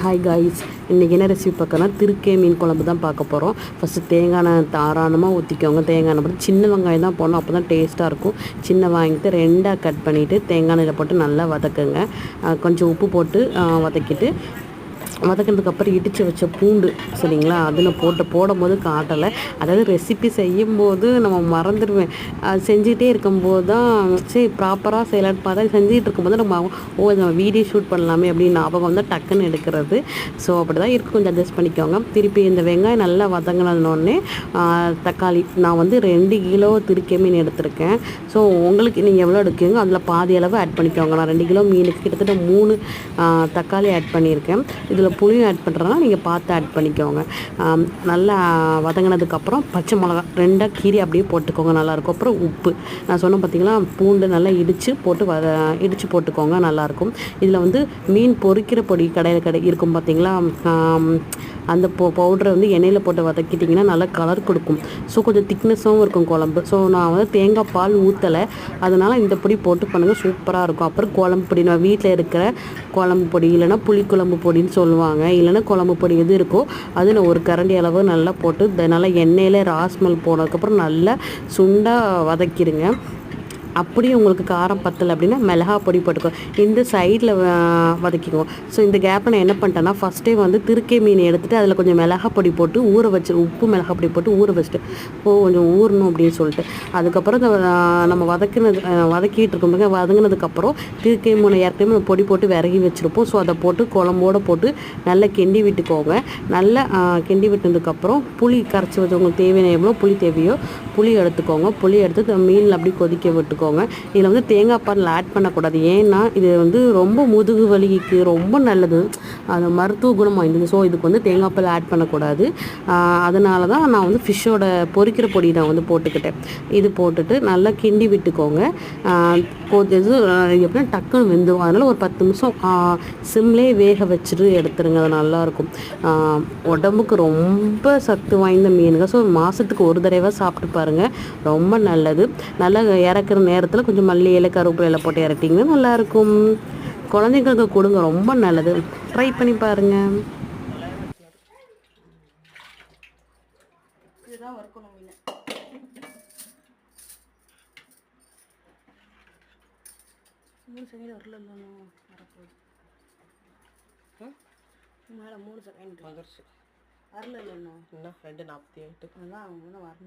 Hi guys, இன்றைக்கி என்ன recipe பார்க்கறோன்னா திருக்கை மீன் குழம்பு தான் பார்க்க போகிறோம். ஃபஸ்ட்டு தேங்காய் எண்ணெய் தாராளமாக ஊற்றிக்கோங்க. தேங்காய் எண்ணெய் போட்டு சின்ன வெங்காயம் தான் போடணும், அப்போ தான் டேஸ்ட்டாக இருக்கும். சின்ன வாங்கிட்டு 2ஆக கட் பண்ணிவிட்டு தேங்காய் எண்ணெயில் போட்டு நல்லா வதக்குங்க. கொஞ்சம் உப்பு போட்டு வதக்கிட்டு வதக்கினதுக்கப்புறம் இடித்து வச்ச பூண்டு சரிங்களா, அதில் போடும்போது காட்டலை. அதாவது ரெசிபி செய்யும்போது நம்ம மறந்துடுவேன். செஞ்சுக்கிட்டே இருக்கும்போது தான் சரி ப்ராப்பராக செய்யலான்னு பார்த்தா செஞ்சுக்கிட்டு இருக்கும்போது நம்ம வீடியோ ஷூட் பண்ணலாமே அப்படின்னு ஞாபகம் வந்து டக்குன்னு எடுக்கிறது. ஸோ அப்படி தான் இருக்கும், கொஞ்சம் அட்ஜஸ்ட் பண்ணிக்கோங்க. திருப்பி இந்த வெங்காயம் நல்லா வதங்கினோடனே தக்காளி, நான் வந்து 2 கிலோ திருக்கை மீன் எடுத்திருக்கேன். ஸோ உங்களுக்கு நீங்கள் எவ்வளோ எடுக்கீங்க அதில் பாதி அளவு ஆட் பண்ணிக்கோங்க. நான் 2 கிலோ மீனுக்கு கிட்டத்தட்ட 3 தக்காளி ஆட் பண்ணியிருக்கேன். இதில் புளியும் ஆட் பண்ணுறதுனா நீங்கள் பார்த்து ஆட் பண்ணிக்கோங்க. நல்லா வதங்கினதுக்கப்புறம் பச்சை மிளகா 2ஆக கீரி அப்படியே போட்டுக்கோங்க, நல்லாயிருக்கும். அப்புறம் உப்பு நான் சொன்னேன் பார்த்தீங்களா, பூண்டு நல்லா இடித்து போட்டுக்கோங்க, நல்லாயிருக்கும். இதில் வந்து மீன் பொரிக்கிற பொடி கடையில் இருக்கும் பார்த்தீங்களா, அந்த பவுடரை வந்து எண்ணெயில் போட்டு வதக்கிட்டிங்கன்னா நல்லா கலர் கொடுக்கும். ஸோ கொஞ்சம் திக்னஸாகவும் இருக்கும் குழம்பு. ஸோ நான் வந்து தேங்காய் பால் ஊற்றலை, அதனால் இந்த பொடி போட்டு பண்ணுங்கள், சூப்பராக இருக்கும். அப்புறம் குழம்பு பொடி, நான் வீட்டில் இருக்கிற குழம்பு பொடி இல்லைனா புளிக்குழம்பு பொடின்னு சொல்லுவாங்க, இல்லைன்னா குழம்பு பொடி எது இருக்கோ அது நான் ஒரு கரண்டி அளவு நல்லா போட்டு நல்லா எண்ணெயில் ராஸ்மல் போனதுக்கப்புறம் நல்லா சுண்டாக வதக்கிடுங்க. அப்படியே உங்களுக்கு காரம் பத்தலை அப்படின்னா மிளகா பொடி போட்டுக்கோ, இந்த சைடில் வதக்கிக்குவோம். ஸோ இந்த கேப்பை நான் என்ன பண்ணிட்டேன்னா, ஃபஸ்ட்டே வந்து திருக்கை மீன் எடுத்துகிட்டு அதில் கொஞ்சம் மிளகா பொடி போட்டு ஊற வச்சு, உப்பு மிளகா பொடி போட்டு ஊற வச்சுட்டு கொஞ்சம் ஊறணும் அப்படின்னு சொல்லிட்டு அதுக்கப்புறம் நம்ம வதக்கிட்டு இருக்கோம். வதங்கினதுக்கப்புறம் திருக்கை மீனை ஏற்கனவே பொடி போட்டு விறகி வச்சுருப்போம். ஸோ அதை போட்டு குழம்போடு போட்டு நல்லா கிண்டி விட்டுக்கோங்க. நல்லா கிண்டி விட்டதுக்கப்புறம் புளி கரைச்சி வச்சு, உங்களுக்கு தேவையான எவ்வளோ புளி தேவையோ புளி எடுத்துக்கோங்க. புளி எடுத்து மீனில் அப்படி கொதிக்க விட்டுக்கோங்க. இதில் வந்து தேங்காய் பால் ஆட் பண்ணக்கூடாது, ஏன்னா இது வந்து ரொம்ப முதுகு வலிக்கு ரொம்ப நல்லது, அது மருத்துவ குணம் வாய்ந்தது. ஸோ இதுக்கு வந்து தேங்காய் பால் ஆட் பண்ணக்கூடாது. அதனால தான் நான் வந்து ஃபிஷ்ஷோட பொரிக்கிற பொடி நான் வந்து போட்டுக்கிட்டேன். இது போட்டுட்டு நல்லா கிண்டி விட்டுக்கோங்க. இது எப்படின்னா டக்குன்னு வெந்துடும், அதனால் ஒரு 10 நிமிஷம் சிம்லேயே வேக வச்சுட்டு எடுத்துருங்க, அது நல்லாயிருக்கும். உடம்புக்கு ரொம்ப சத்து வாய்ந்த மீனுங்க. ஸோ மாதத்துக்கு ஒரு தடவை சாப்பிட்டு பாருங்கள், ரொம்ப நல்லது. நல்லா இறக்குற நேரத்தில் கொஞ்சம் மல்லி இலை கருவேப்பிலை இலை போட்டு இறக்கிட்டிங்கன்னா நல்லாயிருக்கும். குழந்தைங்களுக்கு கொடுங்க, ரொம்ப நல்லது. ட்ரை பண்ணி பாருங்கள். இதுதான் வறுக்கணும் மீன். வரப்போகுது மேலே 3 செகண்ட் வந்துருச்சு. வரல இல்லைண்ணா, இன்னும் 2:48 தான் அவங்க வரணும்.